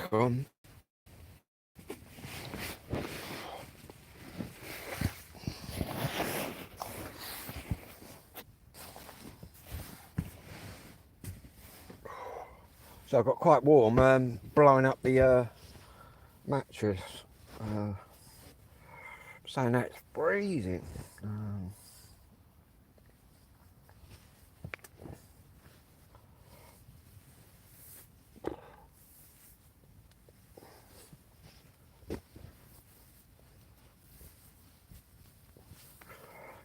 back on. So I got quite warm, blowing up the mattress. Saying that it's freezing.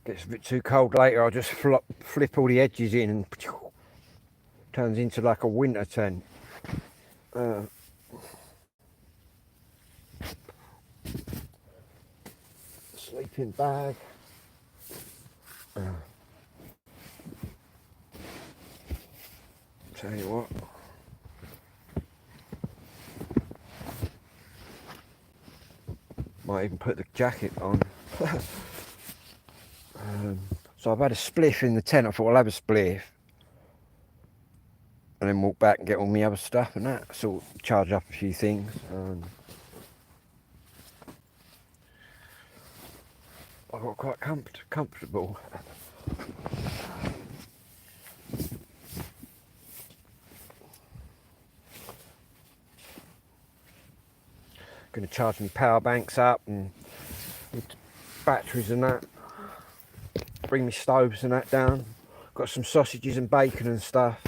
Gets a bit too cold later, I'll just flip all the edges in and turns into like a winter tent. Sleeping bag. Tell you what. Might even put the jacket on. So I've had a spliff in the tent. I thought I'll have a spliff and then walk back and get all my other stuff and that. Sort of charge up a few things. I got quite comfortable. Going to charge my power banks up and batteries and that. Bring my stoves and that down. Got some sausages and bacon and stuff.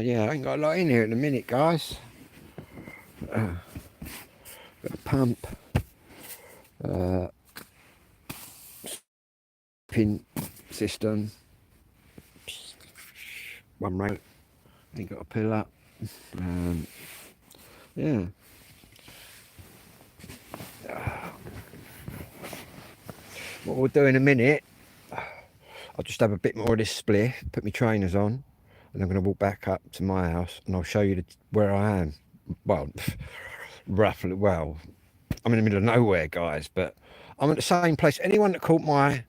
Yeah, I ain't got a lot in here at the minute, guys. Got a pump. Pin system. One rate. Ain't got a pill up. Yeah. What we'll do in a minute, I'll just have a bit more of this spliff, put my trainers on, and I'm going to walk back up to my house and I'll show you where I am. Well, roughly, well, I'm in the middle of nowhere, guys, but I'm at the same place. Anyone that caught my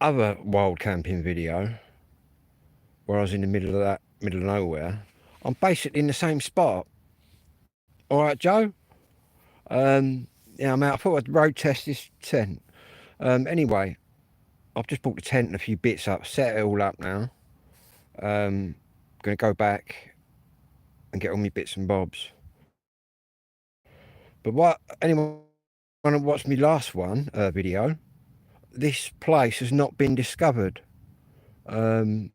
other wild camping video, where I was in the middle of nowhere, I'm basically in the same spot. All right, Joe? Yeah, I thought I'd road test this tent. Anyway, I've just brought the tent and a few bits up, set it all up now. Going to go back and get all my bits and bobs. But what anyone who watched my last video, this place has not been discovered. They're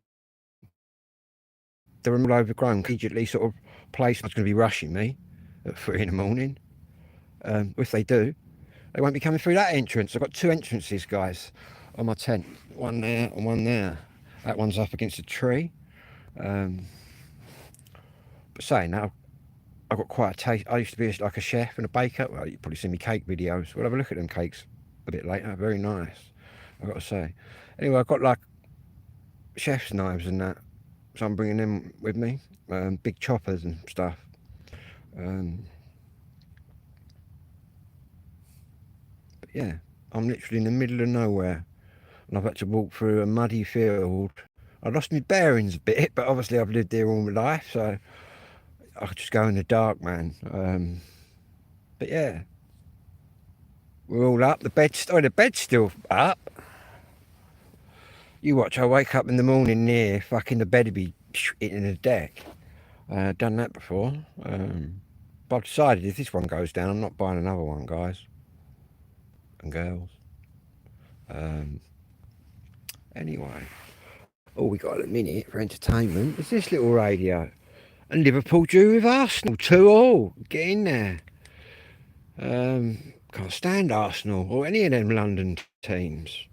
all overgrown, immediately sort of place. It's going to be rushing me at 3 in the morning. If they do, they won't be coming through that entrance. I've got 2 entrances, guys, on my tent. One there and one there. That one's up against a tree. But saying that, I've got quite a taste. I used to be like a chef and a baker. Well, you've probably seen me cake videos. We'll have a look at them cakes a bit later. Very nice, I've got to say. Anyway, I've got like chef's knives and that, so I'm bringing them with me. Big choppers and stuff. But yeah, I'm literally in the middle of nowhere, and I've had to walk through a muddy field. I lost my bearings a bit, but obviously I've lived here all my life, so I could just go in the dark, man. But yeah, we're all up. The bed's still up. You watch, I wake up in the morning near fucking the bed would be hitting the deck. Done that before. But I've decided if this one goes down, I'm not buying another one, guys and girls. Anyway, all we got at the minute for entertainment is this little radio. And Liverpool drew with Arsenal 2-2. Get in there. Can't stand Arsenal or any of them London teams.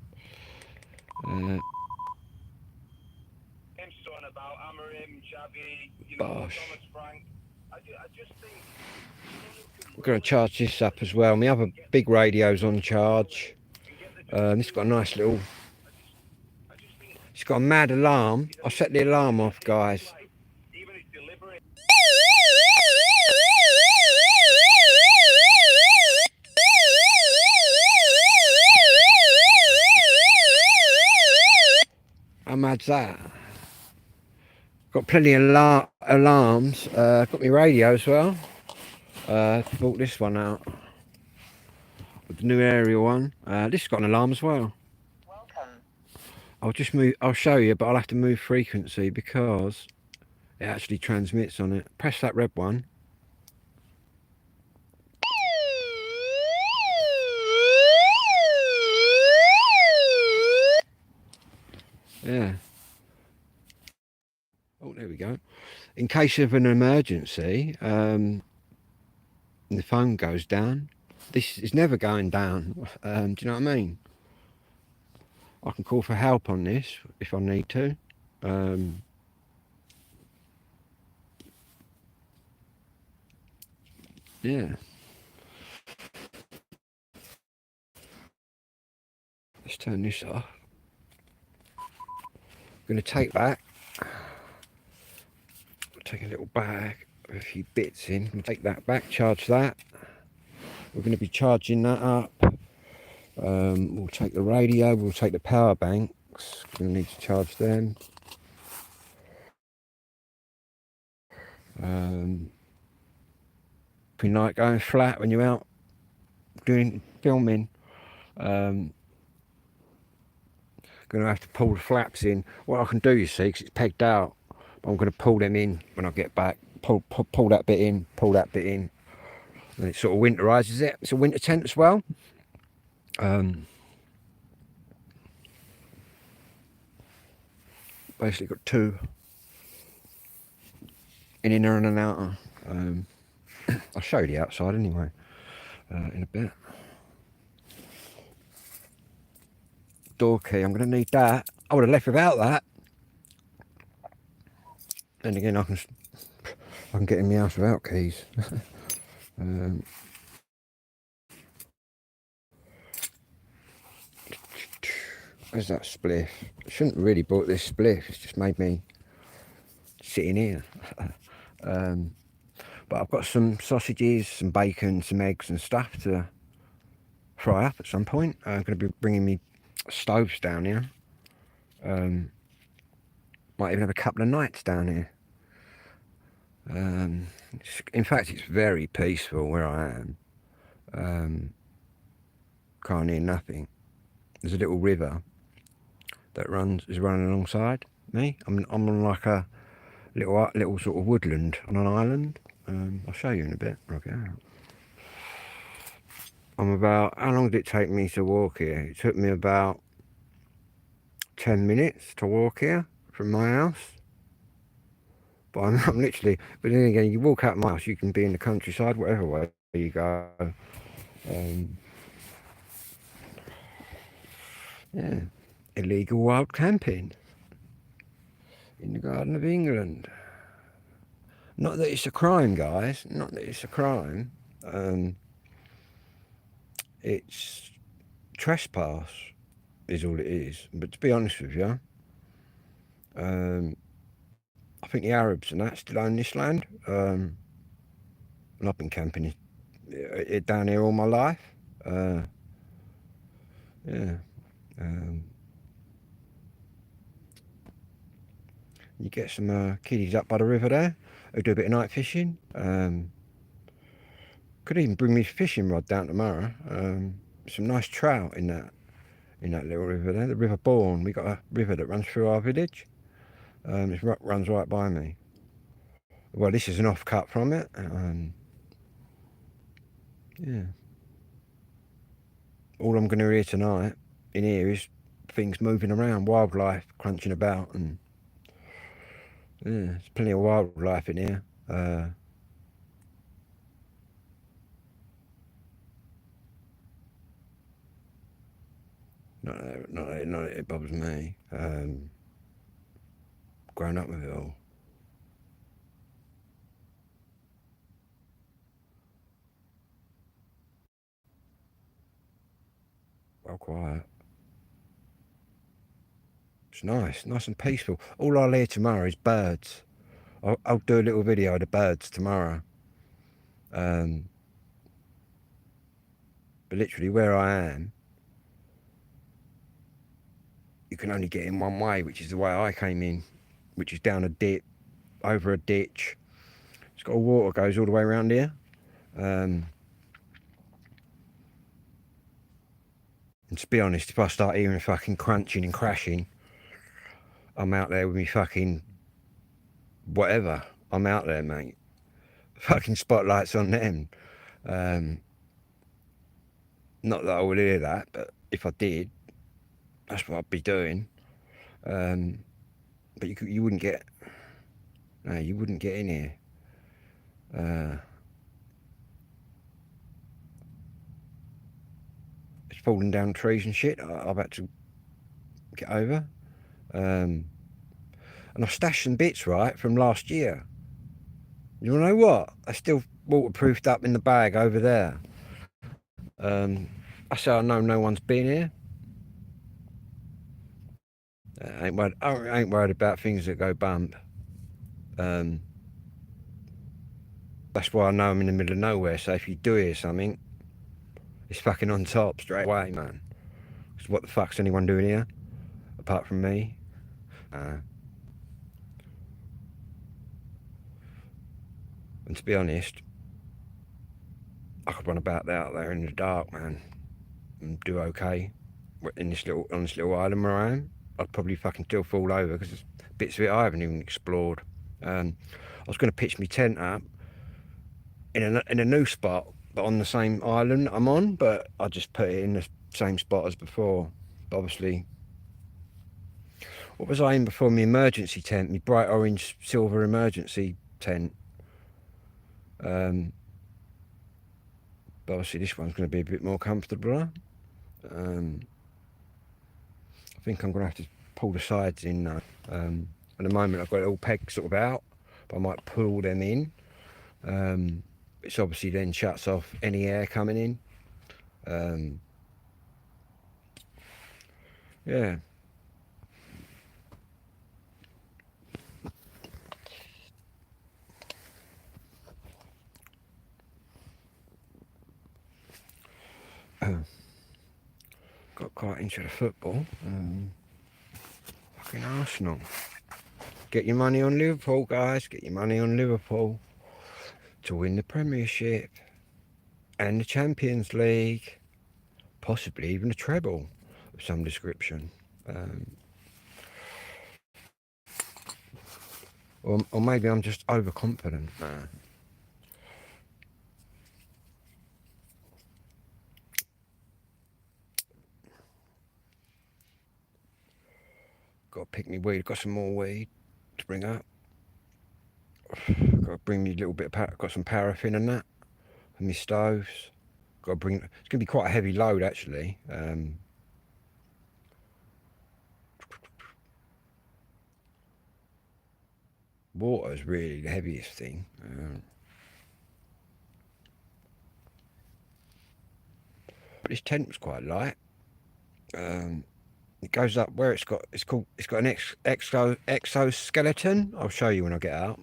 Bosh. We're going to charge this up as well. My other big radio's on charge. It's got a nice little... It's got a mad alarm. I'll set the alarm off, guys. mad's that? Got plenty of alarms. Got my radio as well. Bought this one out. The new aerial one. This has got an alarm as well. Welcome. I'll just move. I'll show you, but I'll have to move frequency because it actually transmits on it. Press that red one. Yeah. Oh, there we go. In case of an emergency, the phone goes down. This is never going down. Do you know what I mean? I can call for help on this if I need to. Yeah. Let's turn this off. I'm going to take that. Take a little bag with a few bits in. We'll take that back, charge that. We're going to be charging that up. We'll take the radio, we'll take the power banks. We'll need to charge them. If you like going flat when you're out doing filming, going to have to pull the flaps in. What I can do, you see, because it's pegged out, I'm going to pull them in when I get back. Pull that bit in, pull that bit in, and it sort of winterises it. It's a winter tent as well. Basically got two, an inner and an outer. I'll show you the outside anyway in a bit. Door key, I'm going to need that. I would have left without that. Then again, I can get in my house without keys. Where's that spliff? I shouldn't have really bought this spliff. It's just made me sit in here. But I've got some sausages, some bacon, some eggs and stuff to fry up at some point. I'm going to be bringing me stoves down here. Might even have a couple of nights down here. In fact, it's very peaceful where I am. Can't hear nothing. There's a little river that is running alongside me. I'm on like a little sort of woodland on an island. I'll show you in a bit when I get out. How long did it take me to walk here? It took me about 10 minutes to walk here from my house. But I'm literally, but then again, you walk out of my house, you can be in the countryside, whatever way you go. Yeah, illegal wild camping in the Garden of England. Not that it's a crime, guys. Not that it's a crime. It's trespass is all it is. But to be honest with you, I think the Arabs and that still own this land. And I've been camping it down here all my life. Yeah. You get some kiddies up by the river there who do a bit of night fishing. Could even bring me fishing rod down tomorrow. Some nice trout in that little river there, the River Bourne. We got a river that runs through our village. It runs right by me. Well, this is an off-cut from it. Yeah. All I'm going to hear tonight in here is things moving around, wildlife crunching about, and yeah, there's plenty of wildlife in here. Not that it bothers me. Grown up with it all. Well quiet. It's nice and peaceful. All I'll hear tomorrow is birds. I'll do a little video of the birds tomorrow. But literally where I am, can only get in one way, which is the way I came in, which is down a dip, over a ditch. It's got water goes all the way around here. And to be honest, if I start hearing fucking crunching and crashing, I'm out there with me fucking whatever. I'm out there, mate. Fucking spotlights on them. Not that I would hear that, but if I did, that's what I'd be doing. But you wouldn't get, no, you wouldn't get in here. It's falling down trees and shit. I've had to get over. And I've stashed some bits, right, from last year. You wanna know what? They're still waterproofed up in the bag over there. I say I know no one's been here. I ain't worried about things that go bump. That's why I know I'm in the middle of nowhere, so if you do hear something, it's fucking on top straight away, man. Because what the fuck's anyone doing here? Apart from me? And to be honest, I could run about out there in the dark, man, and do okay on this little island where I am. I'd probably fucking still fall over because there's bits of it I haven't even explored. I was going to pitch my tent up in a new spot, but on the same island I'm on, but I just put it in the same spot as before. But obviously, what was I in before? My emergency tent, my bright orange silver emergency tent. But obviously this one's going to be a bit more comfortable. I think I'm going to have to pull the sides in now. At the moment I've got it all pegged sort of out, but I might pull them in. Which obviously then shuts off any air coming in. Yeah. Got quite into the football. Fucking Arsenal. Get your money on Liverpool, guys. Get your money on Liverpool to win the Premiership and the Champions League, possibly even a treble of some description. Or maybe I'm just overconfident. Got to pick me weed. Got some more weed to bring up. Got to bring me a little bit of got some paraffin and that for my stoves. Got to bring. It's going to be quite a heavy load actually. Water is really the heaviest thing. But this tent was quite light. It goes up where it's got an exoskeleton. I'll show you when I get out.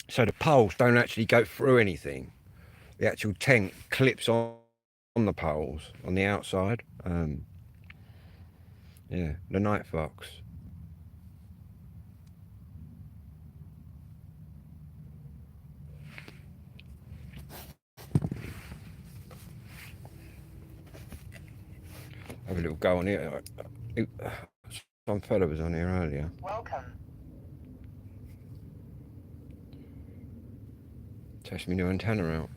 So the poles don't actually go through anything. The actual tent clips on the poles on the outside. Yeah, the Night Fox. Have a little go on here. Some fella was on here earlier. Welcome. Test my new antenna out.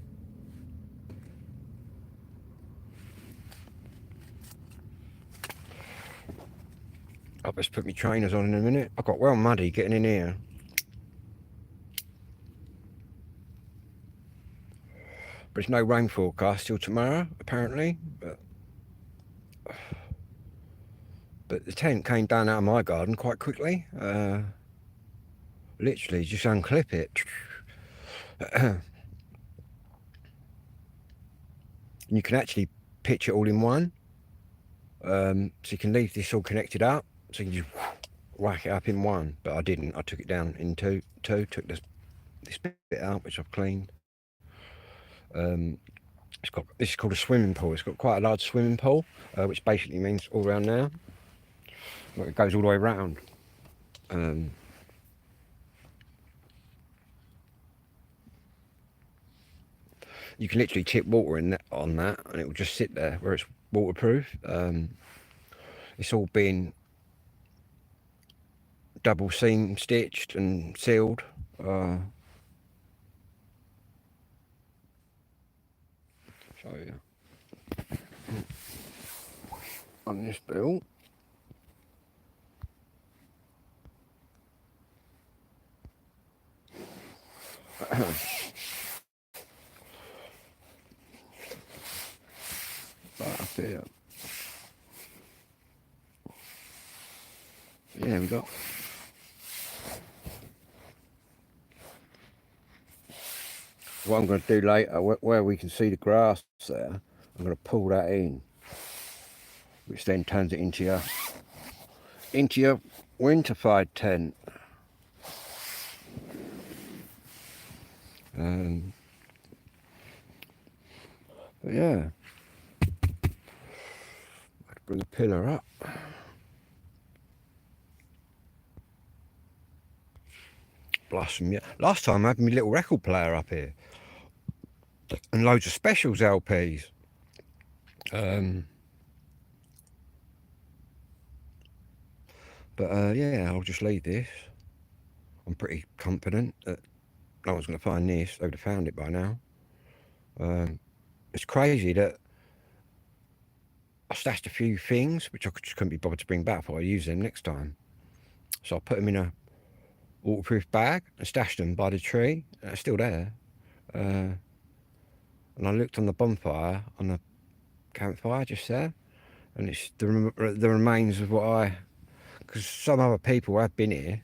I'll just put my trainers on in a minute. I got well muddy getting in here. But it's no rain forecast till tomorrow, apparently. But the tent came down out of my garden quite quickly. Literally, just unclip it. And you can actually pitch it all in one. So you can leave this all connected up. So you can just whack it up in one. But I didn't. I took it down in two. Took this bit out, which I've cleaned. This is called a swimming pool. It's got quite a large swimming pool, which basically means all around there. Well, it goes all the way around. You can literally tip water in on that, and it will just sit there where it's waterproof. It's all been double seam stitched and sealed. Show you on this bill. Right up here. Yeah, we got. What I'm going to do later, where we can see the grass there, I'm going to pull that in, which then turns it into your winterfied tent. But yeah, I'd bring the pillar up. Blossom, yeah. Last time I had my little record player up here, and loads of specials LPs. But yeah, I'll just leave this. I'm pretty confident that no one's going to find this. They would have found it by now. It's crazy that I stashed a few things which I just couldn't be bothered to bring back. I thought I'd use them next time. So I put them in a waterproof bag and stashed them by the tree. They're still there. And I looked on the bonfire, on the campfire just there, and it's the remains of what I... Because some other people have been here,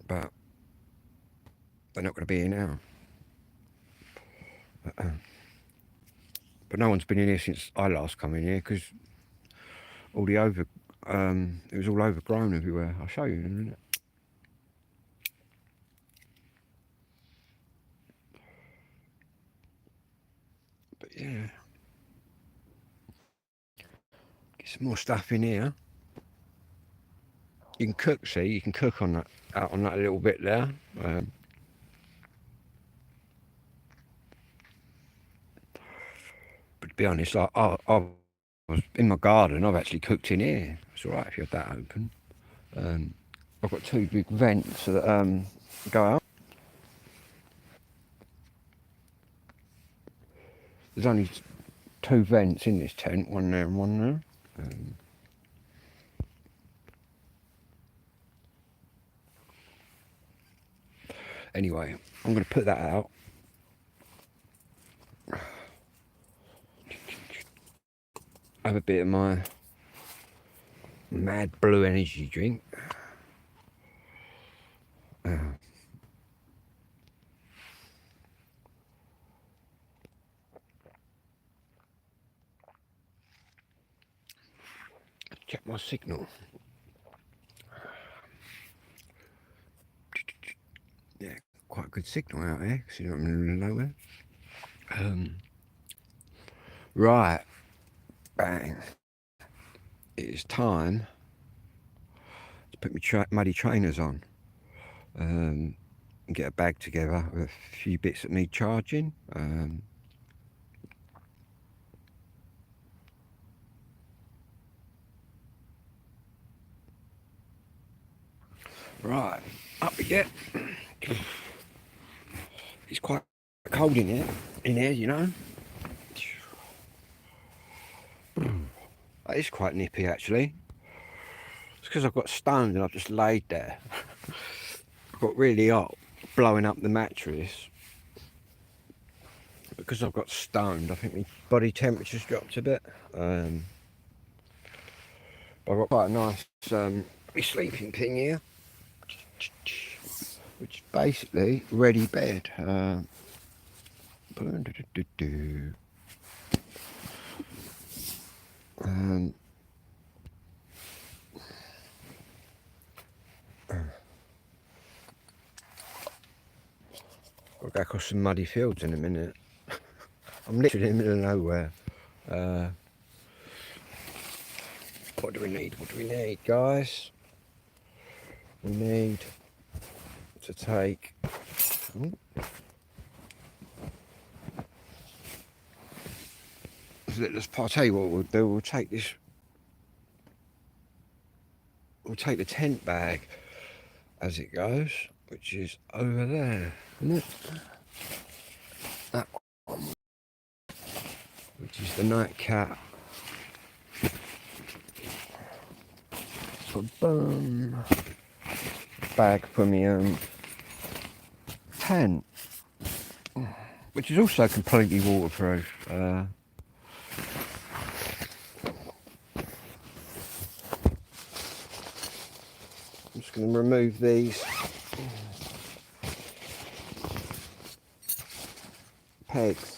but they're not going to be here now. But no one's been in here since I last come in here, because all the it was all overgrown everywhere. I'll show you in a minute. But yeah, get some more stuff in here. You can cook. See, you can cook on that, out on that little bit there. But to be honest, I was in my garden. I've actually cooked in here. It's all right if you have that open. I've got two big vents that go out. There's only two vents in this tent, one there and one there. Anyway, I'm going to put that out. Have a bit of my Mad Blue energy drink. Check my signal. Yeah, quite a good signal out there, because you're not in the middle of nowhere. Right, bang. It is time to put my muddy trainers on, and get a bag together with a few bits that need charging. Right, up we get. It's quite cold in here, you know. It's quite nippy actually. It's because I've got stoned and I've just laid there. I got really hot, blowing up the mattress. Because I've got stoned, I think my body temperature's dropped a bit. But I've got quite a nice sleeping thing here, which is basically ready bed. I'll go across some muddy fields in a minute. I'm literally in the middle of nowhere. What do we need? What do we need, guys? We need to take... I'll tell you what we'll do. We'll take this... We'll take the tent bag as it goes, which is over there, isn't it? That one, which is the nightcap. Boom. Bag for me tent, which is also completely waterproof. I'm just going to remove these pegs.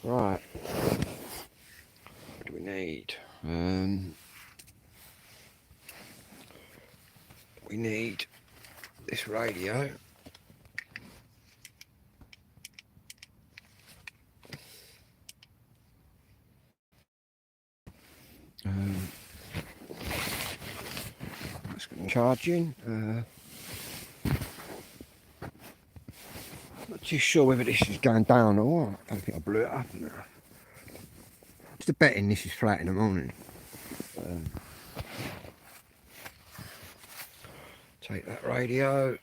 Right, what do we need? We need this radio. Let's get charging. Not too sure whether this is going down or what. I don't think I blew it up now. Just a betting this is flat in the morning. Take that radio,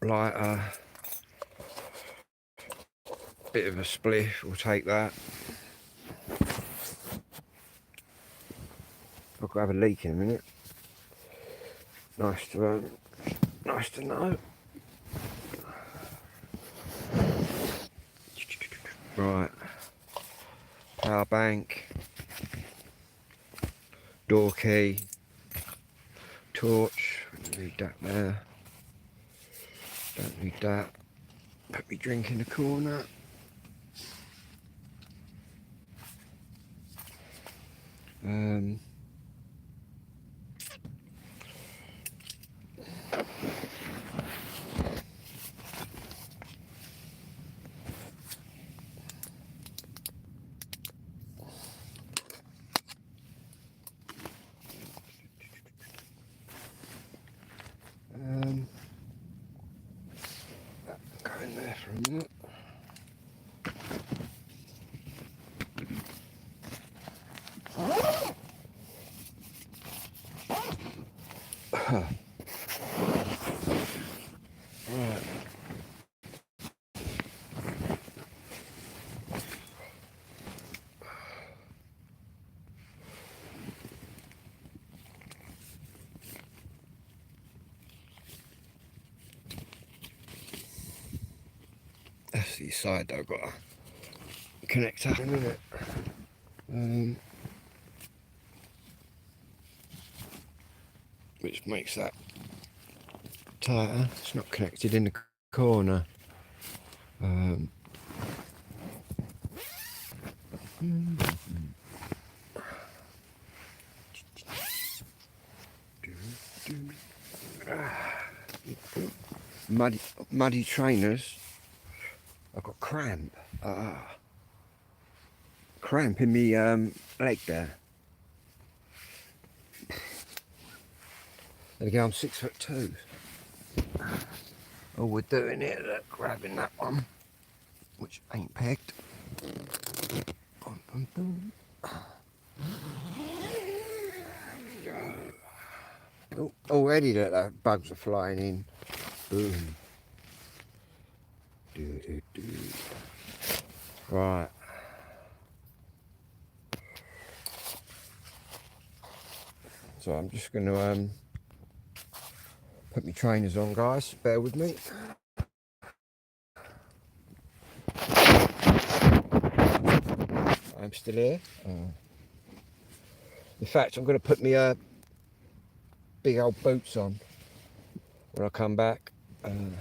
lighter, bit of a spliff, we'll take that. I'll go have a leak in a minute. Nice to know. Right, power bank, door key, torch. Don't need that there. Don't need that. Put me drink in the corner. Go in there for a minute. Right. That's the side that I've got to connect up in a minute. Which makes that tighter. It's not connected in the corner. Muddy trainers. I've got cramp. Cramp in me leg there. There we go, I'm 6'2". All we're doing here, look, grabbing that one, which ain't pegged. Boom, boom, boom. Oh, already look, the bugs are flying in. Boom. Right. So I'm just going to put my trainers on, guys. Bear with me. I'm still here. In fact, I'm going to put my big old boots on when I come back. My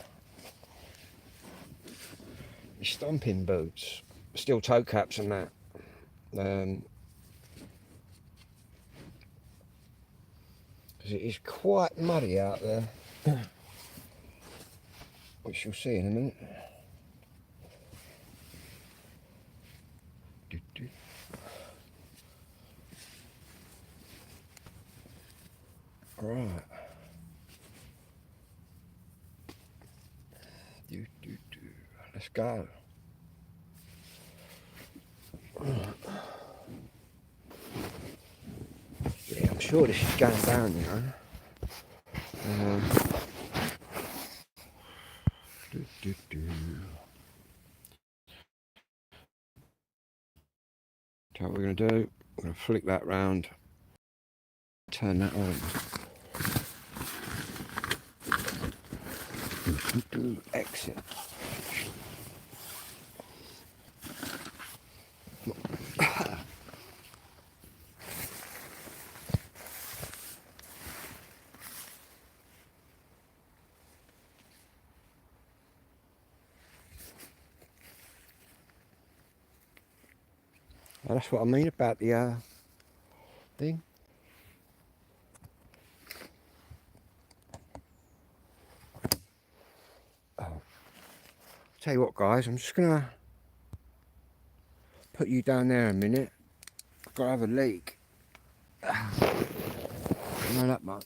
stomping boots, steel toe caps and that. because it is quite muddy out there, which you'll see in a minute. Right. Let's go. Yeah, I'm sure this is going down, you know. So what we're going to do, we're going to flick that round, turn that on. Exit. Well, that's what I mean about the thing. Tell you what, guys, I'm just gonna put you down there a minute. I've got to have a leak. Not that much.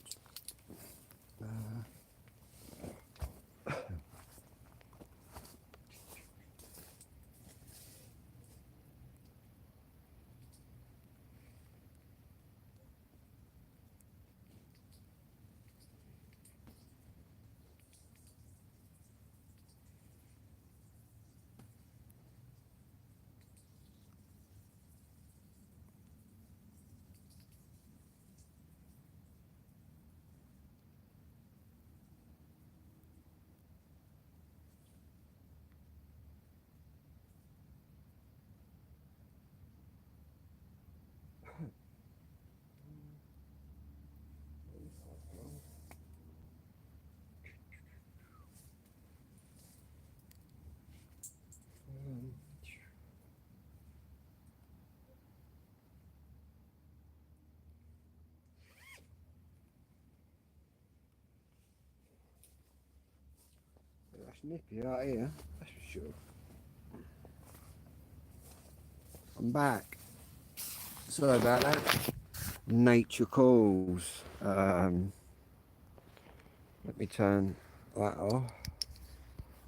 That's nippy right here, that's for sure. I'm back. Sorry about that. Nature calls. Let me turn that off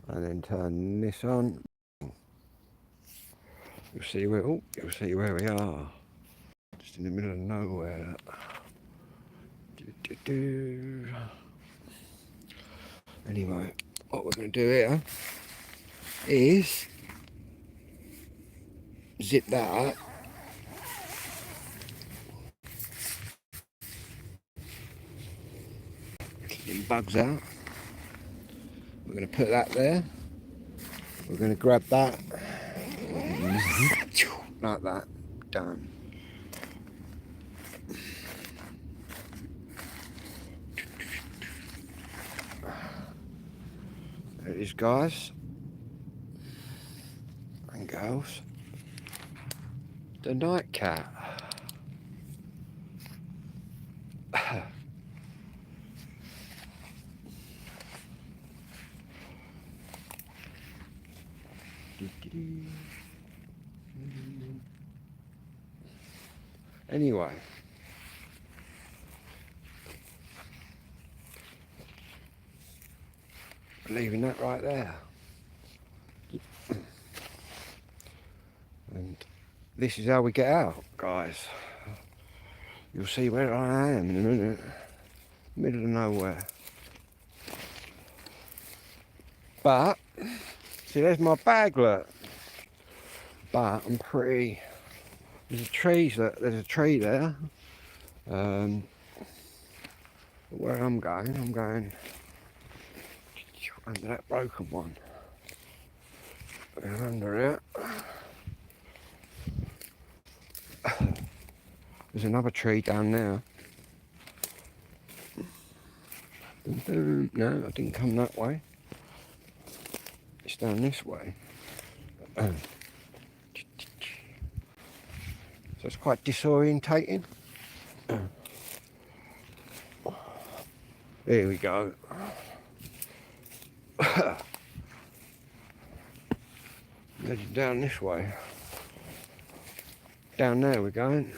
and then turn this on. You'll see where we are. Just in the middle of nowhere. Anyway, what we're going to do here is zip that up. Keep them bugs out. We're going to put that there. We're going to grab that. Like that. Done. There it is, guys and girls. The night cat. Anyway, leaving that right there. And this is how we get out, guys. You'll see where I am in a minute. Middle of nowhere. But, see, there's my bag, look. But I'm pretty... There's a tree there. Where I'm going under that broken one. We're under it. There's another tree down there. No, I didn't come that way. It's down this way. So it's quite disorientating. Here we go. Heading down this way. Down there we're going.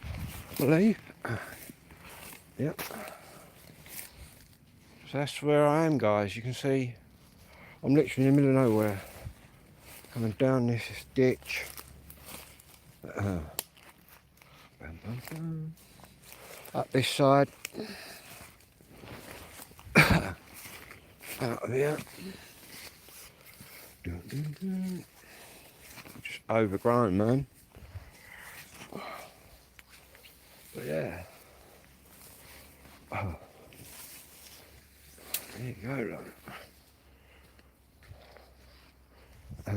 I believe. Yep. So that's where I am, guys. You can see I'm literally in the middle of nowhere. Coming down this ditch. Bum, bum, bum. Up this side. Out of here. Dun, dun, dun. Just overgrown, man. But yeah. Oh. There you go, look.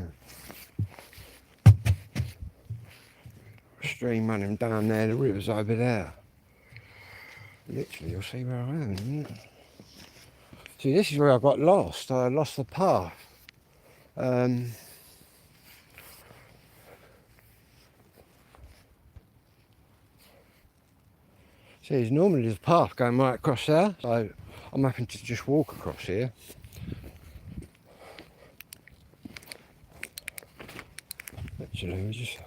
Stream running down there, the river's over there. Literally, you'll see where I am in a minute. See, this is where I got lost. I lost the path. See, there's normally a path going right across there, so I'm having to just walk across here. Actually, we just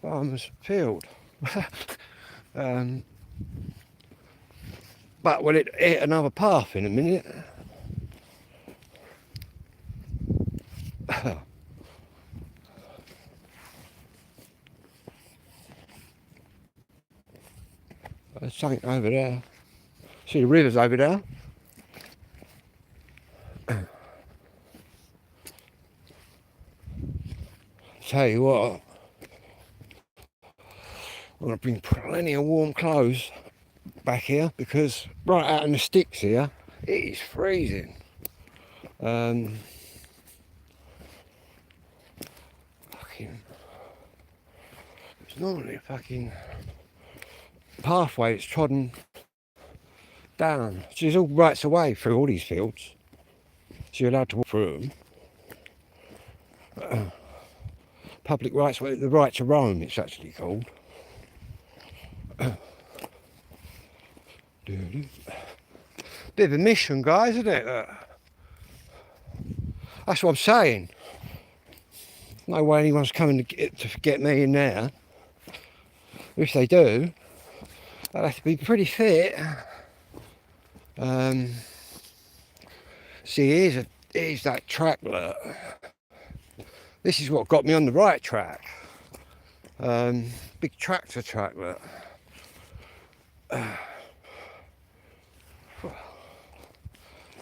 farmer's field. But will it hit another path in a minute? There's something over there. See the river's over there? Tell you what, I'm going to bring plenty of warm clothes back here because right out in the sticks here, it is freezing. Fucking, it's normally a fucking pathway that's trodden down. So there's all rights away through all these fields. So you're allowed to walk through them. Public rights, the right to roam it's actually called. Bit of a mission, guys, isn't it? That's what I'm saying. No way anyone's coming to get me in there. If they do, they'll have to be pretty fit. See, here's that track, look. This is what got me on the right track. Big tractor track, look.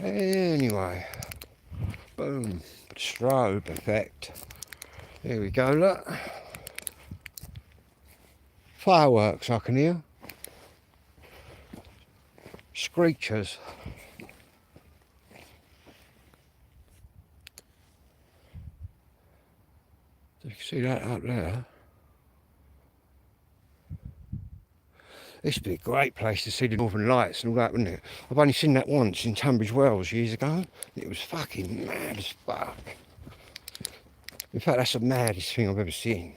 Anyway, boom, strobe effect. Here we go, look. Fireworks I can hear. Screechers. You can see that up there. This would be a great place to see the Northern Lights and all that, wouldn't it? I've only seen that once in Tunbridge Wells years ago. It was fucking mad as fuck. In fact, that's the maddest thing I've ever seen.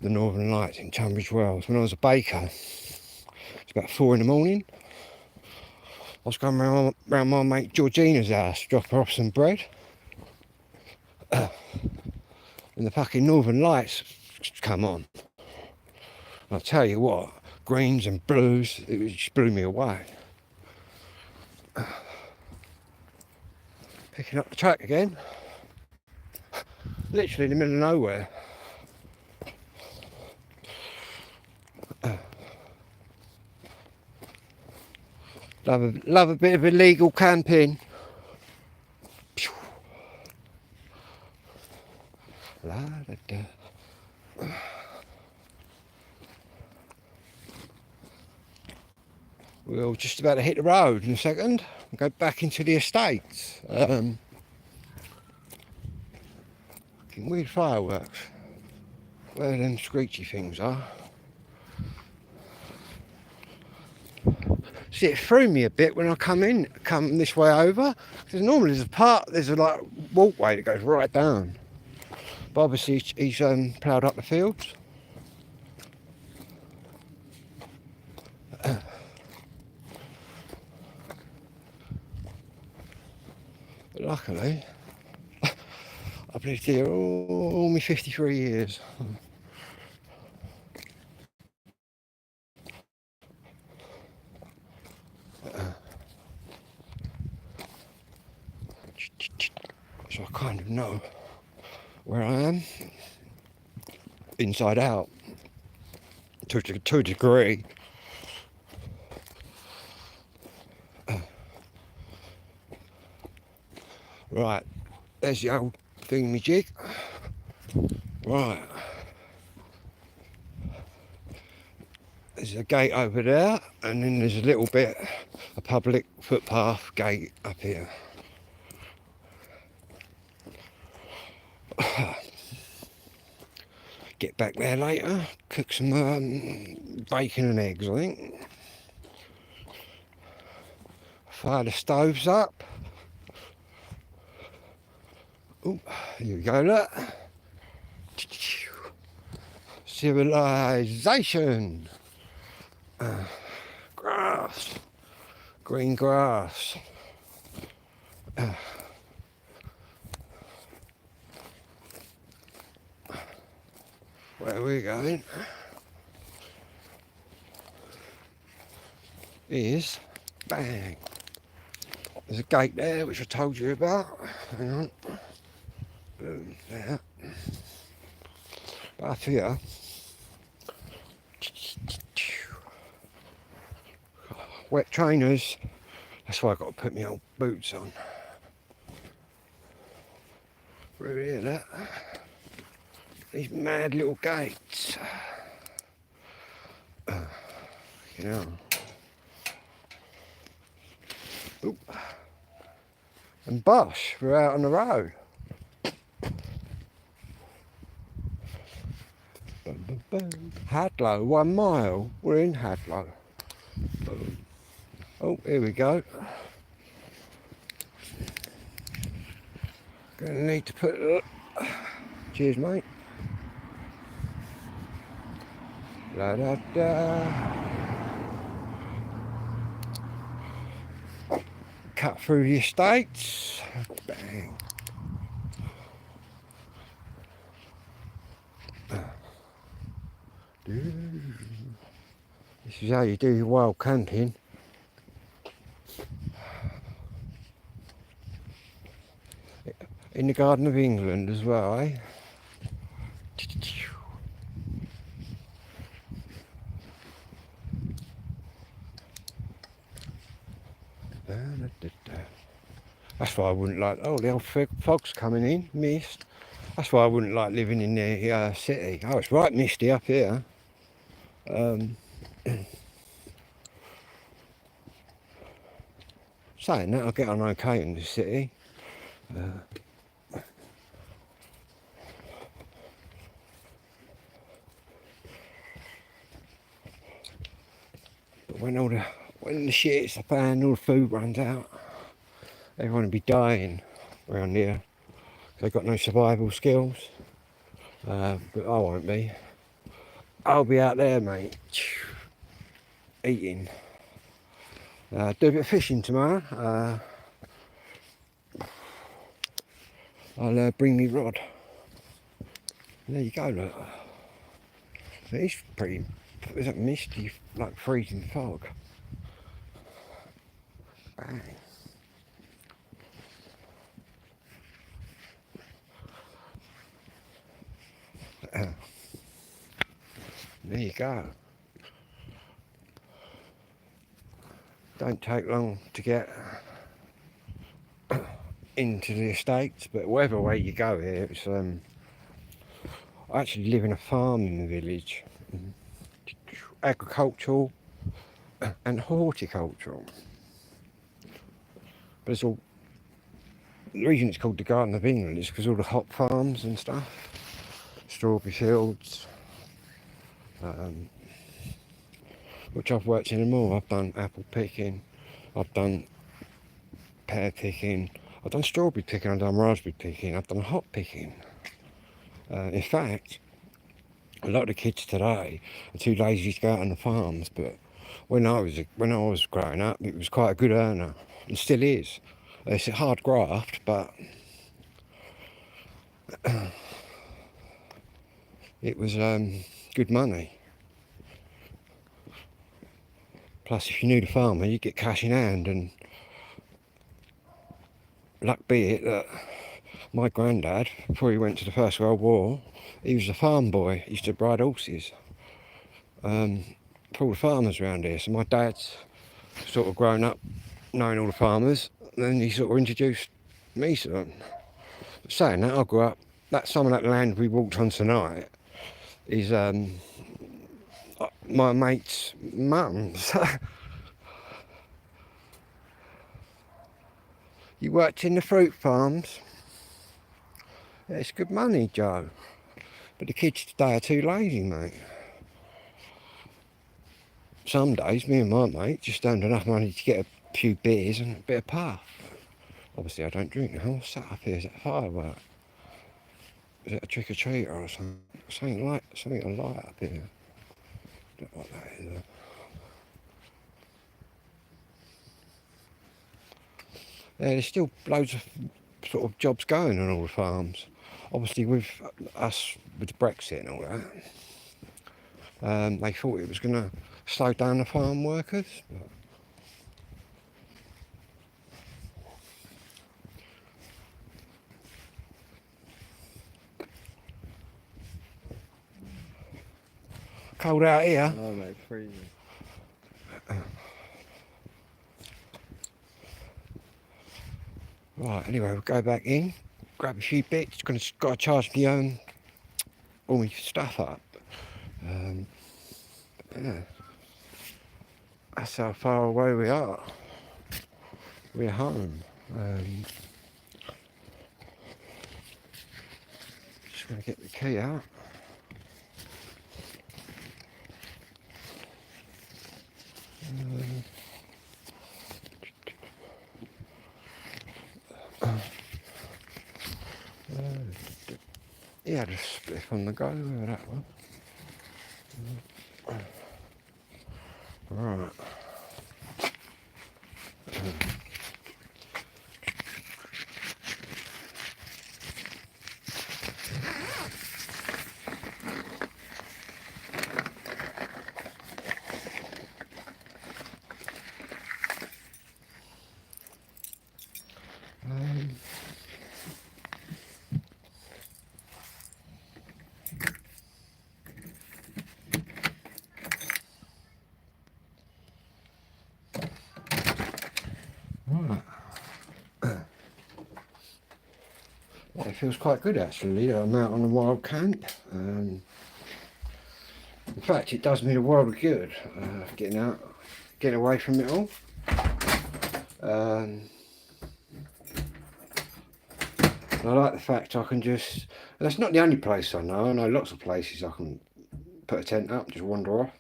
The Northern Lights in Tunbridge Wells. When I was a baker, it's about 4 in the morning. I was going round my mate Georgina's house to drop her off some bread. And the fucking Northern Lights come on. I'll tell you what, greens and blues, it just blew me away. Picking up the track again. Literally in the middle of nowhere. Love a bit of illegal camping. La da da. We're just about to hit the road in a second and go back into the estates. Fucking weird fireworks. Where them screechy things are. See, it threw me a bit when I come this way over. Because normally there's a like walkway that goes right down. But obviously he's ploughed up the fields. luckily, I've lived here all my 53 years. So I kind of know where I am, inside out, to a degree. Right, there's the old thingamajig. Right, there's a gate over there, and then there's a little bit, a public footpath gate up here. Get back there later, cook some bacon and eggs, I think. Fire the stoves up. Oh, here we go, look. Civilization. Grass. Green grass. Where are we going? Is bang. There's a gate there which I told you about. Hang on. Boom, there. But up here, wet trainers. That's why I've got to put my old boots on. Through here, that. These mad little gates. You know. Oop. And Bosh, we're out on the road. Boom, boom, boom. Hadlow, 1 mile. We're in Hadlow. Boom. Oh, here we go. Gonna need to put. Cheers, mate. La da da. Cut through the estates. Bang. This is how you do your wild camping. In the Garden of England as well, eh? That's why I wouldn't like. Oh, the old fog's coming in, mist. That's why I wouldn't like living in the city. Oh, it's right misty up here. Saying that, I'll get on okay in the city. But when the shit hits the fan, all the food runs out. Everyone will be dying around here. They've got no survival skills. But I won't be. I'll be out there, mate. Eating. Do a bit of fishing tomorrow. I'll bring me rod. There you go, look. It's pretty, there's a misty, like freezing fog. Bang. There you go. Don't take long to get into the estates, but whatever way you go here, it's I actually live in a farm in the village, agricultural and horticultural. But it's all, the reason it's called the Garden of England is because all the hop farms and stuff, strawberry fields, which I've worked in them all. I've done apple picking, I've done pear picking, I've done strawberry picking, I've done raspberry picking, I've done hop picking. In fact, a lot of the kids today are too lazy to go out on the farms, but when I was growing up, it was quite a good earner, and still is. It's a hard graft, but it was good money. Plus, if you knew the farmer, you get cash in hand, and luck be it that my granddad, before he went to the First World War, he was a farm boy. He used to ride horses for all the farmers around here. So my dad's sort of grown up knowing all the farmers, and then he sort of introduced me to them. Saying that, I grew up, some of that land we walked on tonight is my mate's mum's. You worked in the fruit farms? Yeah, it's good money, Joe. But the kids today are too lazy, mate. Some days, me and my mate just earned enough money to get a few beers and a bit of puff. Obviously, I don't drink now. What's that up here? Is that a firework? Is it a trick-or-treater or something? Something a light up here. Don't know what that is. Yeah, there's still loads of sort of jobs going on all the farms. Obviously, with us, with Brexit and all that, they thought it was going to slow down the farm workers. But cold out here. Oh, mate, freezing. Right, anyway, we'll go back in, grab a few bits. Got to charge the all my stuff up. Yeah, that's how far away we are. We're home. Just going to get the key out. Yeah, just spliff on the go with that one. Right. Yeah, it feels quite good actually. I'm out on a wild camp. In fact, it does me a world of good getting out, getting away from it all. I like the fact I can just. That's not the only place I know. I know lots of places I can put a tent up, just wander off.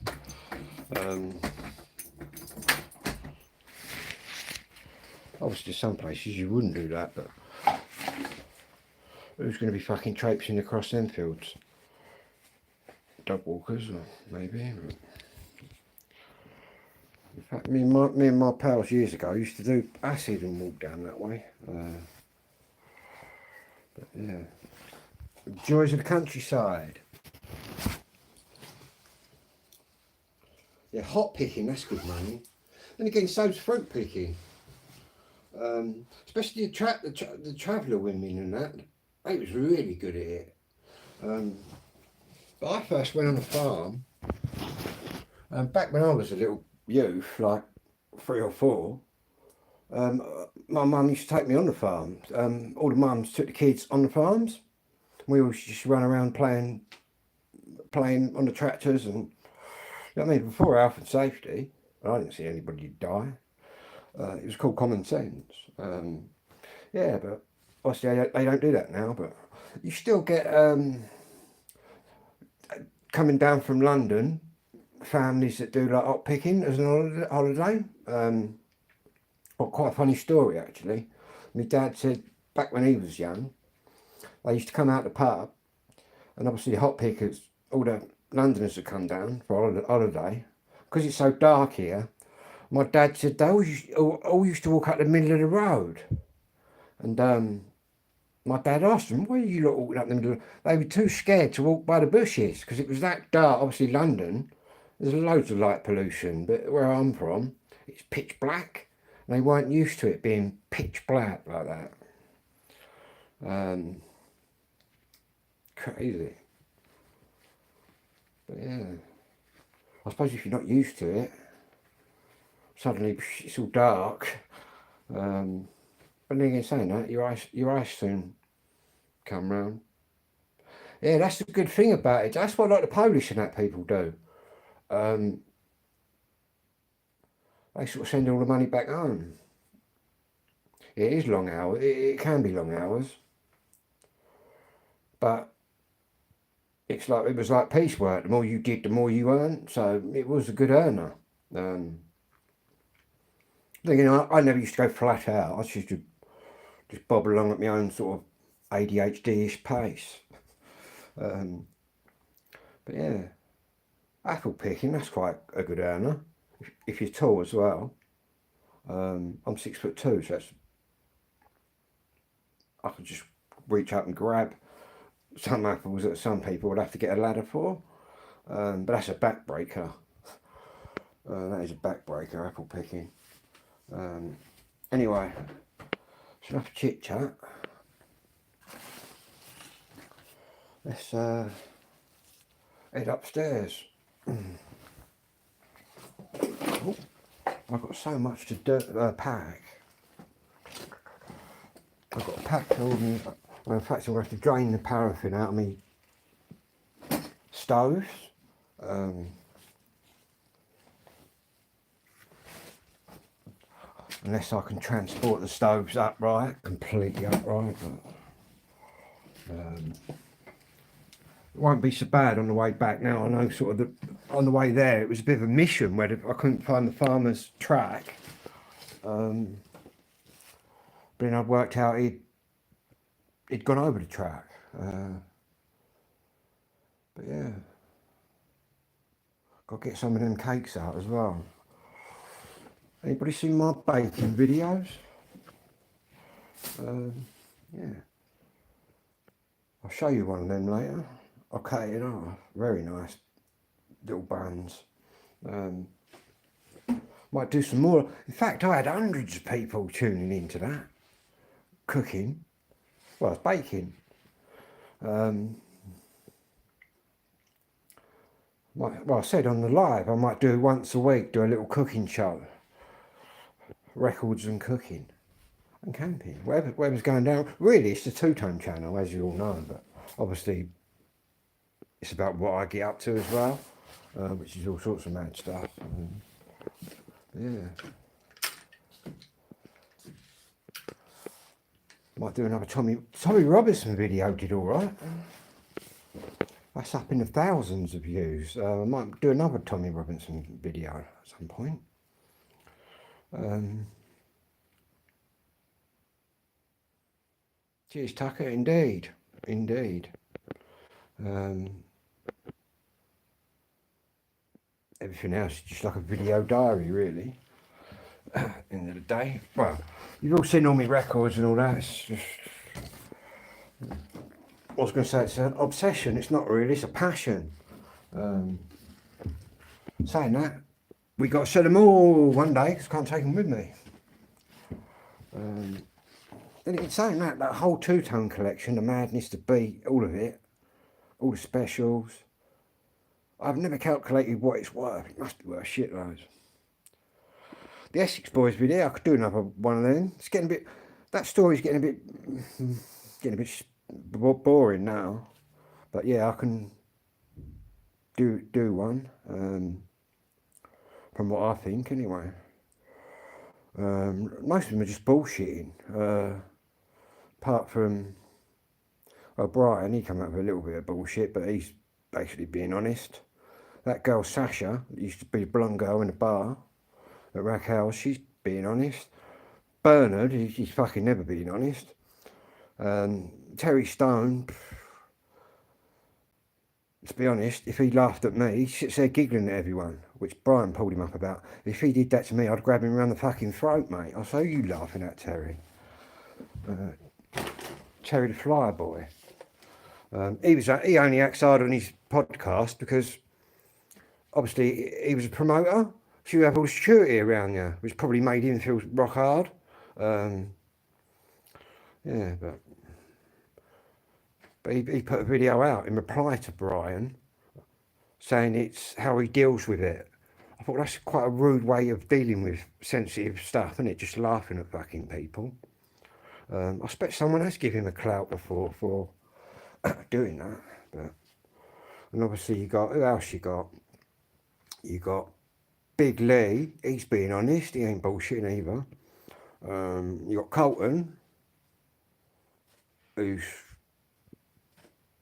Obviously, some places you wouldn't do that, but who's going to be fucking traipsing across them fields? Dog walkers, or maybe. In fact, me and my pals years ago used to do acid and walk down that way. But yeah, the joys of the countryside. Yeah, hot picking, that's good money. Then again, so's fruit picking. Especially the traveller women and that. They was really good at it. But I first went on a farm back when I was a little youth, like 3 or 4. My mum used to take me on the farm. All the mums took the kids on the farms. We all just run around playing on the tractors, and you know what I mean, before health and safety. I didn't see anybody die. It was called common sense. Yeah, but obviously they don't do that now. But you still get coming down from London, families that do like hot picking as an holiday. Quite a funny story actually. My dad said back when he was young, they used to come out the pub, and obviously hot pickers, all the Londoners that come down for holiday, because it's so dark here. My dad said they all used to walk up the middle of the road. And my dad asked them, why are you lot walking up the middle? They were too scared to walk by the bushes because it was that dark. Obviously, London, there's loads of light pollution, but where I'm from, it's pitch black. And they weren't used to it being pitch black like that. Crazy. But yeah, I suppose if you're not used to it, suddenly it's all dark. But then again, saying that, your eyes soon come round. Yeah, that's the good thing about it. That's what like the Polish and that people do. They sort of send all the money back home. It is long hours. It can be long hours, but it was like piecework. The more you did, the more you earned. So it was a good earner. I never used to go flat out. I used to just bob along at my own sort of ADHD-ish pace. But yeah, apple picking, that's quite a good earner if you're tall as well. I'm 6'2", so I could just reach up and grab some apples that some people would have to get a ladder for. But that's a backbreaker. That is a backbreaker, apple picking. Anyway, it's enough chit chat. Let's head upstairs. Oh, I've got so much to pack. I've got to pack all me. Well, in fact, I'm going to have to drain the paraffin out of me stoves. Unless I can transport the stoves upright, completely upright. But, it won't be so bad on the way back now. I know sort of on the way there it was a bit of a mission where I couldn't find the farmer's track. But then I'd worked out he'd gone over the track. But yeah, got to get some of them cakes out as well. Anybody seen my baking videos? Yeah, I'll show you one of them later. I'll cut it off. Very nice little buns. Might do some more. In fact, I had hundreds of people tuning into that. Cooking. Well, it's baking. Well, I said on the live, I might do once a week, do a little cooking show. Records and cooking. And camping. Whatever's going down. Really, it's the two-tone channel, as you all know. But obviously, it's about what I get up to as well. Which is all sorts of mad stuff. Yeah. Might do another Tommy Robinson video, did all right. That's up in the thousands of views. I might do another Tommy Robinson video at some point. Cheers, Tucker. Indeed. Everything else is just like a video diary, really. End of the day. Well, you've all seen all my records and all that. It's just, I was going to say it's an obsession. It's not really. It's a passion. Saying that, we got to sell them all one day because I can't take them with me. Then it's saying that whole two-tone collection, the Madness, the Beat, all of it, all the specials. I've never calculated what it's worth. It must be worth shitloads. The Essex Boys video, I could do another one of them. It's getting a bit. That story's getting a bit boring now. But yeah, I can do one. From what I think, anyway. Most of them are just bullshitting. Apart from, well, Brian, he came up with a little bit of bullshit, but he's basically being honest. That girl Sasha, that used to be a blonde girl in a bar at Rack House, she's being honest. Bernard, he's fucking never being honest. Terry Stone, to be honest, if he laughed at me, he sits there giggling at everyone, which Brian pulled him up about. If he did that to me, I'd grab him around the fucking throat, mate. I'll say, you laughing at, Terry? Terry the Flyboy. He only acts hard on his podcast because obviously he was a promoter. So you have all the security around you, which probably made him feel rock hard. Yeah, but he put a video out in reply to Brian saying it's how he deals with it. I thought that's quite a rude way of dealing with sensitive stuff, isn't it? Just laughing at fucking people. I expect someone has given him a clout before for doing that. But, and obviously you got, who else you got? You got Big Lee, he's being honest, he ain't bullshitting either. You got Colton, who's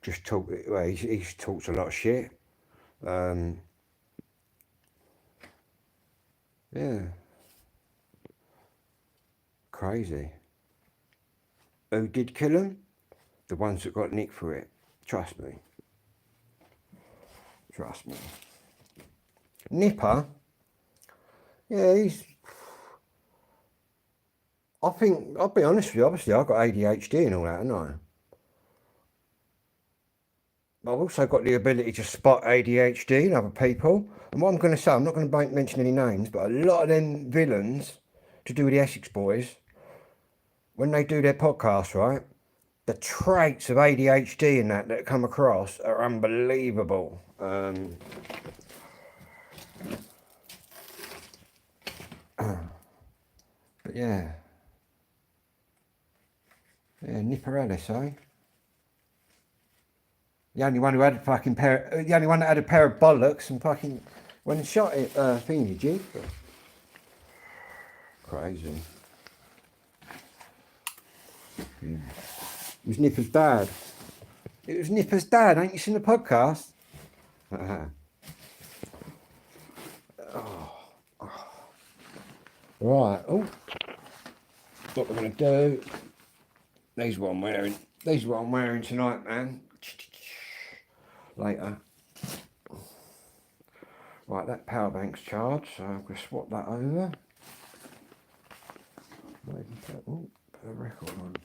just talked, well, he's talked a lot of shit. Yeah. Crazy. Who did kill him? The ones that got nicked for it. Trust me. Trust me. Nipper, yeah, I think, I'll be honest with you, obviously I've got ADHD and all that, haven't I? I've also got the ability to spot ADHD in other people. And what I'm going to say, I'm not going to mention any names, but a lot of them villains to do with the Essex boys, when they do their podcast, right, the traits of ADHD in that come across are unbelievable. But yeah. Yeah, Nipper Ellis, eh? The only one who had a fucking pair, the only one that had a pair of bollocks and fucking went and shot it, thingy, G. Crazy. Yeah. It was Nipper's dad. It was Nipper's dad, ain't you seen the podcast? Right, oh. What we're going to do, these are what I'm wearing. These are what I'm wearing tonight, man. Later. Right, that power bank's charged, so I'm going to swap that over. Maybe put a record on.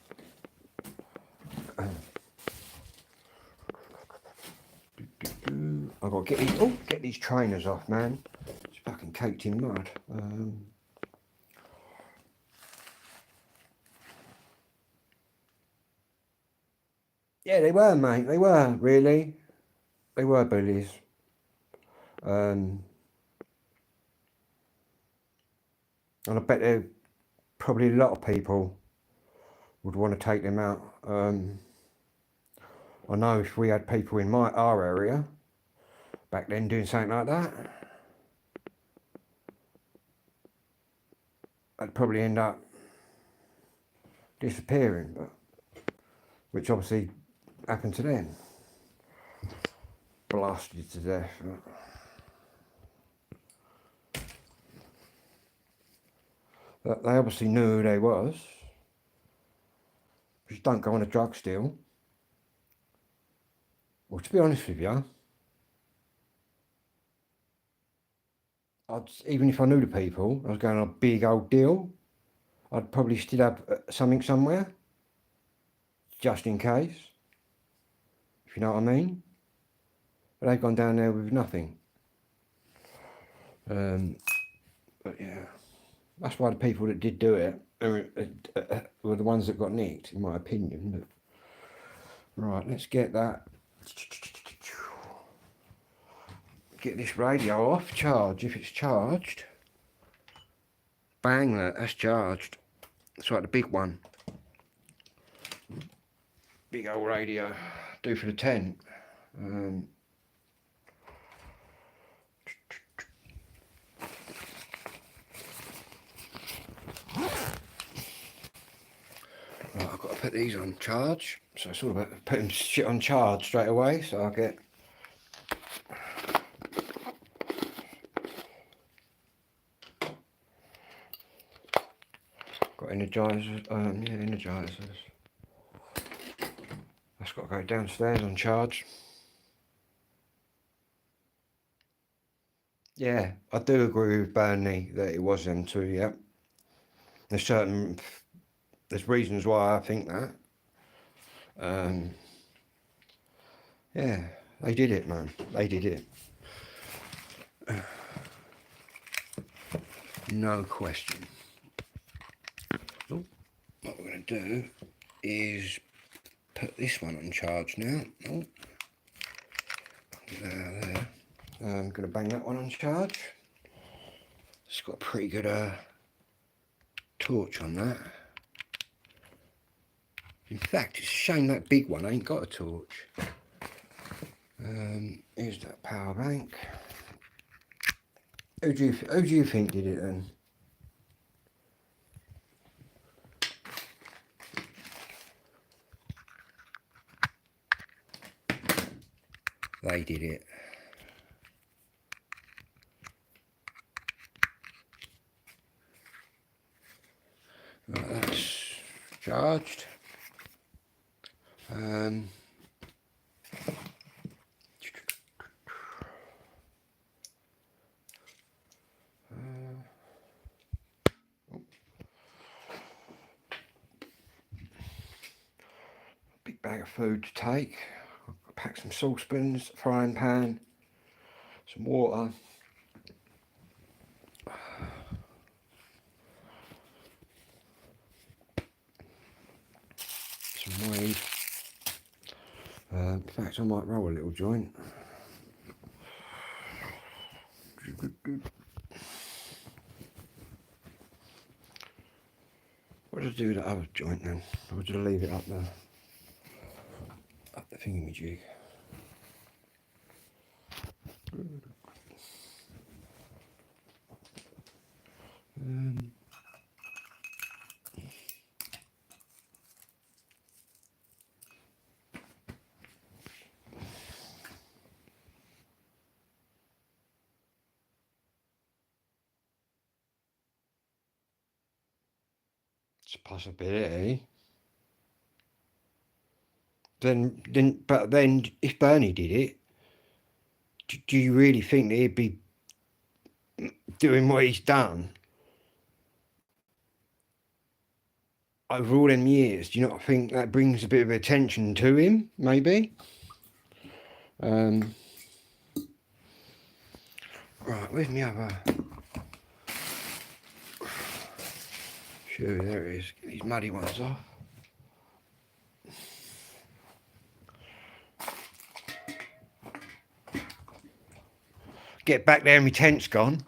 I've got to get these trainers off, man. It's fucking caked in mud. Yeah, they were, mate. They were, really. They were bullies. And I bet there probably a lot of people would want to take them out. I know if we had people in our area back then doing something like that, I'd probably end up disappearing, but which obviously happened to them. Blasted to death. But they obviously knew who they was. Just don't go on a drug deal. Well, to be honest with you, even if I knew the people, I was going on a big old deal, I'd probably still have something somewhere, just in case, if you know what I mean. But they've gone down there with nothing. But yeah, that's why the people that did do it were the ones that got nicked, in my opinion. But right, let's get that. Get this radio off, charge if it's charged. Bang, that's charged. It's like the big one. Big old radio, do for the tent. Right, I've got to put these on charge. So it's all about putting shit on charge straight away, so I'll get got energizers, energizers. That's got to go downstairs on charge. Yeah, I do agree with Burnley that it was them two, yeah. There's certain There's reasons why I think that. Yeah, they did it, man. They did it. No question. So what we're going to do is put this one on charge now. Oh, there. I'm going to bang that one on charge. It's got a pretty good torch on that. In fact, it's a shame that big one ain't got a torch. Here's that power bank. Who do you think did it then? They did it. Right, that's charged. Big bag of food to take. I'll pack some saucepans, frying pan, some water. Some weed. In fact, I might roll a little joint. What did I do with the other joint then? Or did I leave it up the thingamajig? It's a possibility. But then, if Bernie did it, do you really think that he'd be doing what he's done over all them years? Do you not think that brings a bit of attention to him? Maybe. Right, where's my other? Sure, there it is. Get these muddy ones off. Get back there and my tent's gone.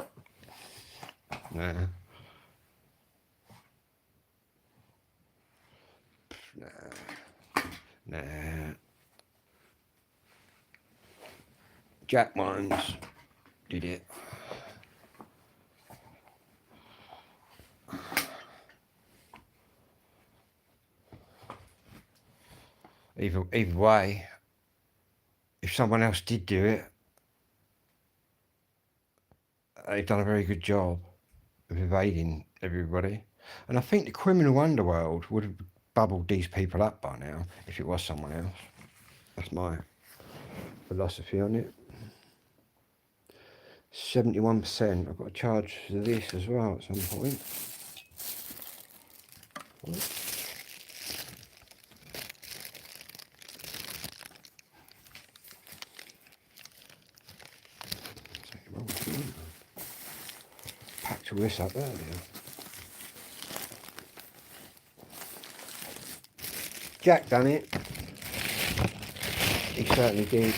Nah. Nah. Jack Mines did it. Either way, if someone else did do it, they've done a very good job of evading everybody. And I think the criminal underworld would have bubbled these people up by now if it was someone else. That's my philosophy on it. 71%. I've got to charge for this as well at some point. Packed all this up earlier. Jack done it. He certainly did.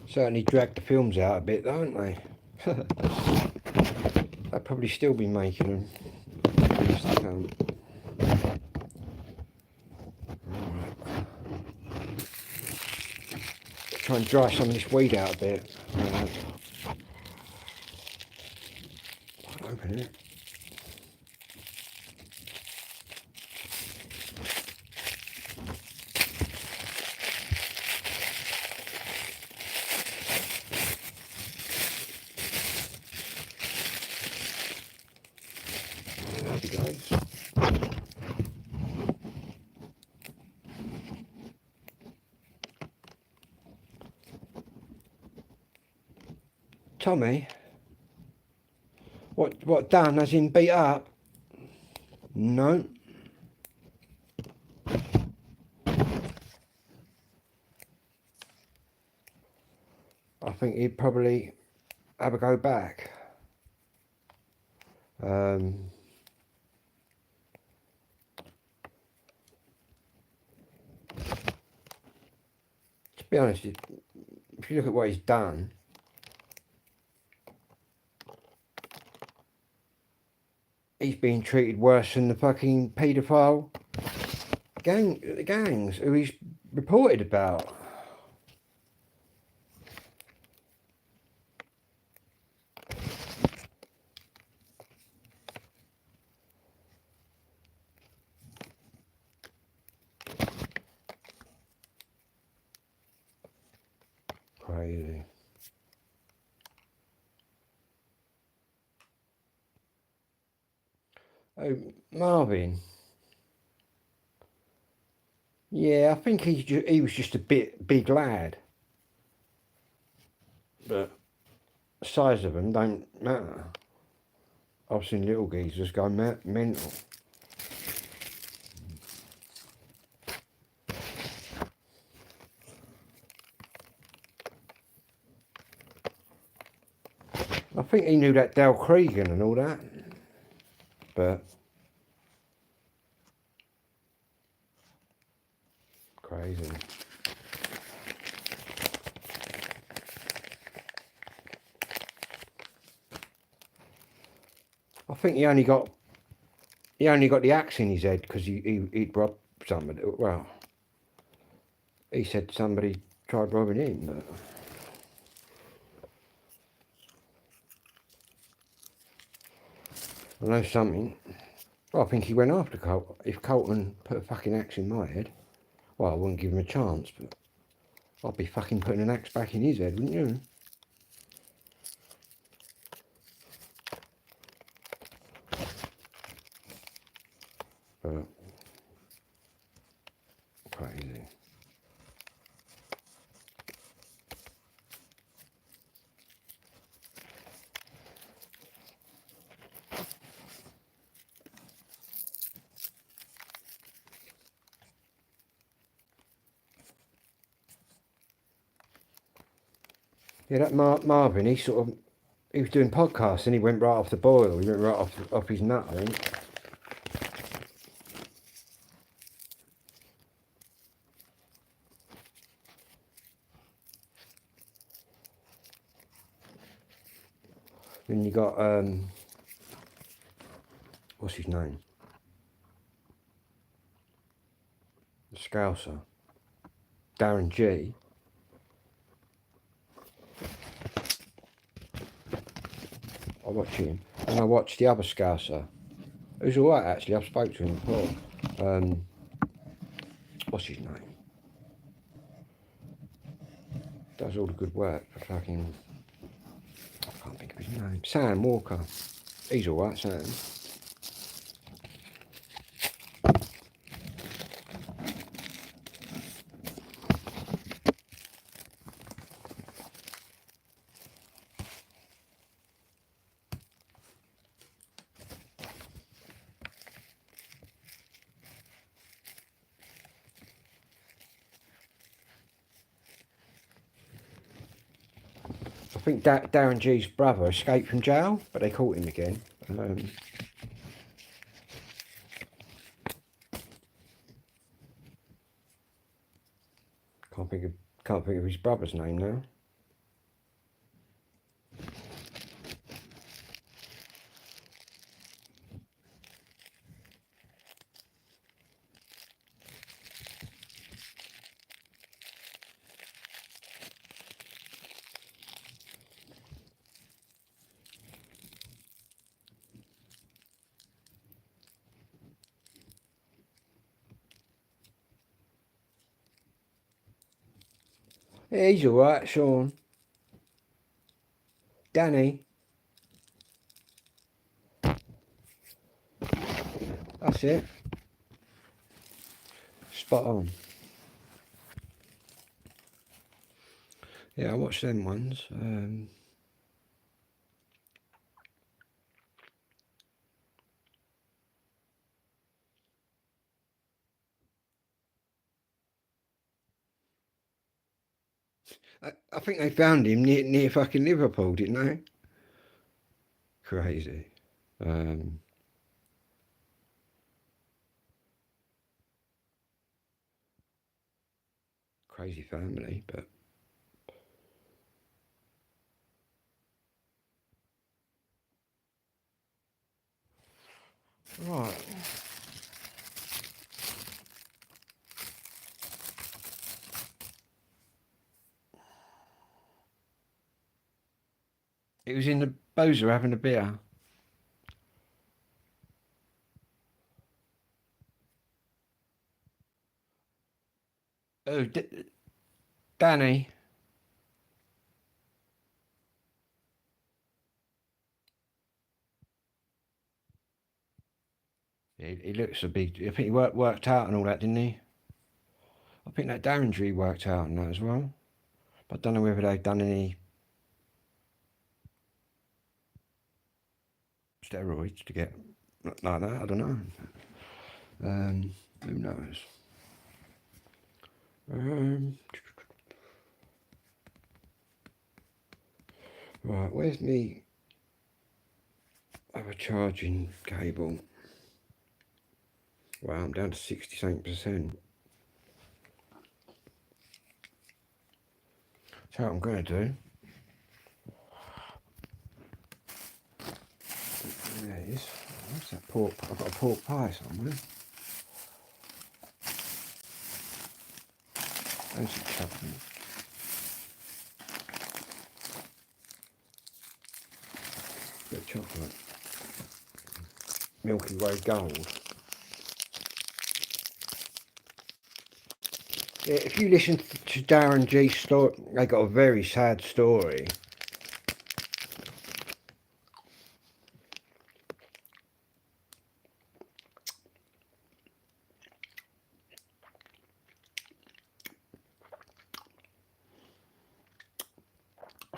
Certainly dragged the films out a bit, though, haven't they? They'll probably still be making them. Try and dry some of this weed out a bit. Open it. Tommy? What done as in beat up? No. I think he'd probably have a go back. To be honest, if you look at what he's done, he's being treated worse than the fucking paedophile gangs who he's reported about. Crazy. Oh, Marvin. Yeah, I think he was just a big lad. But the size of them don't matter. I've seen little geezers go mental. I think he knew that Dale Cregan and all that. But crazy. I think he only got the axe in his head because he'd robbed somebody. Well, he said somebody tried robbing him, but I know something. Well, I think he went after Colton. If Colton put a fucking axe in my head, well, I wouldn't give him a chance, but I'd be fucking putting an axe back in his head, wouldn't you? But crazy. Yeah, that Marvin, he was doing podcasts and he went right off the boil. He went right off his nut, I think. Then you got what's his name? The Scouser, Darren G. I watch him, and I watched the other Scouser. It was alright actually. I've spoke to him before. What's his name? Does all the good work for fucking. I can't think of his name. Sam Walker. He's alright, Sam. I think Darren G's brother escaped from jail, but they caught him again. Can't think of his brother's name now. Yeah, he's alright, Sean. Danny. That's it. Spot on. Yeah, I watched them ones. I think they found him near fucking Liverpool, didn't they? Crazy. Crazy family, but right. It was in the Bozer having a beer. Oh, Danny. He looks a big. I think he worked out and all that, didn't he? I think that Daventry worked out and that as well. But I don't know whether they've done any steroids to get like that. I don't know. Who knows? Right, where's me other charging cable? Wow, I'm down to 67%. So what I'm going to do is, what's that pork? I've got a pork pie somewhere. There's some chocolate. Bit of chocolate. Milky Way Gold. Yeah, if you listen to Darren G's story, they got a very sad story.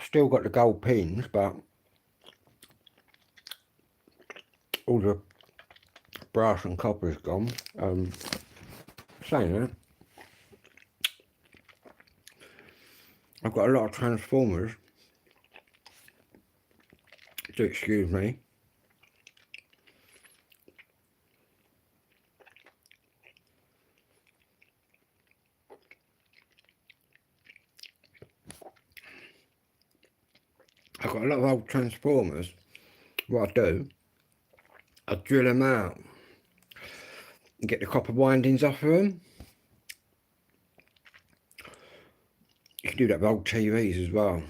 Still got the gold pins, but all the brass and copper's gone. Saying that, I've got a lot of transformers. Do excuse me. I've got a lot of old transformers. What I do, I drill them out and get the copper windings off of them. You can do that with old TVs as well.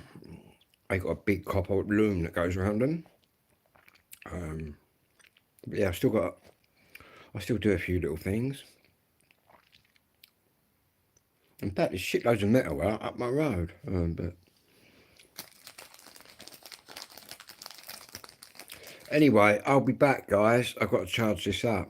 They got a big copper loom that goes around them. But yeah, I still do a few little things. In fact, there's shitloads of metal out up my road. But anyway, I'll be back, guys. I've got to charge this up.